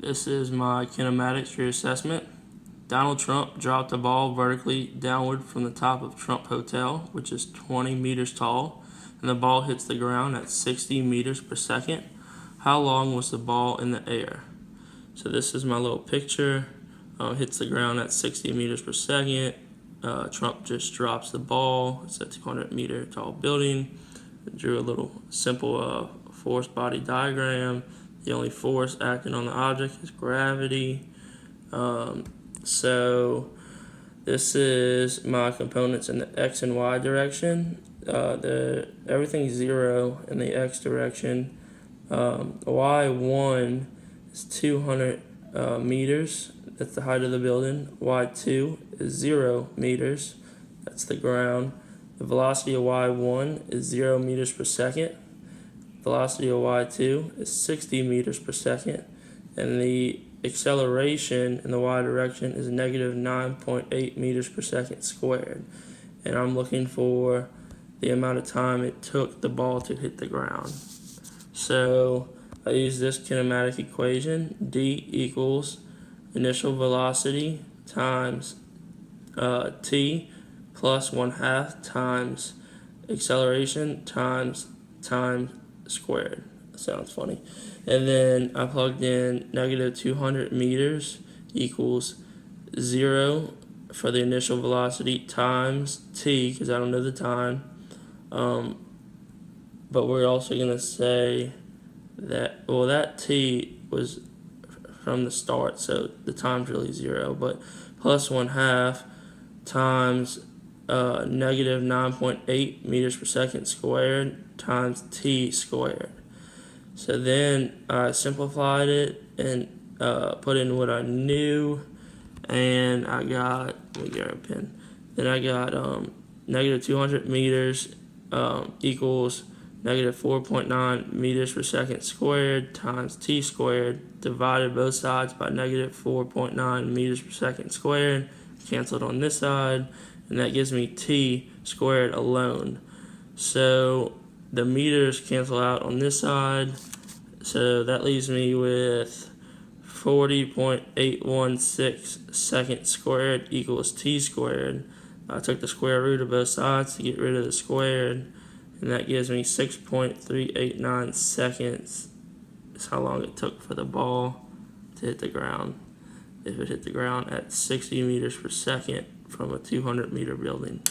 This is my kinematics reassessment. Donald Trump dropped a ball vertically downward from the top of Trump Hotel, which is 20 meters tall, and the ball hits the ground at 60 meters per second. How long was the ball in the air? So this is my little picture. Hits the ground at 60 meters per second. Trump just drops the ball. It's a 200-meter tall building. I drew a little simple force body diagram. The only force acting on the object is gravity. So this is my components in the x and y direction. Everything's 0 in the x direction. Y1 is 200 meters. That's the height of the building. Y2 is 0 meters. That's the ground. The velocity of Y1 is 0 meters per second. Velocity of Y2 is 60 meters per second. And the acceleration in the y direction is negative 9.8 meters per second squared. And I'm looking for the amount of time it took the ball to hit the ground. So I use this kinematic equation. D equals initial velocity times t plus 1/2 times acceleration times time squared. Sounds funny. And then I plugged in negative 200 meters equals 0 for the initial velocity times t, because I don't know the time. But we're also going to say that, well, that t was from the start, so the time's really 0, but plus 1/2 times negative 9.8 meters per second squared times t squared. So then I simplified it and put in what I knew, and I got, let me get a pen. Then I got negative 200 meters equals negative 4.9 meters per second squared times t squared, divided both sides by negative 4.9 meters per second squared, canceled on this side, and that gives me t squared alone. So the meters cancel out on this side, so that leaves me with 40.816 seconds squared equals t squared. I took the square root of both sides to get rid of the squared, and that gives me 6.389 seconds is how long it took for the ball to hit the ground, if it hit the ground at 60 meters per second from a 200-meter building.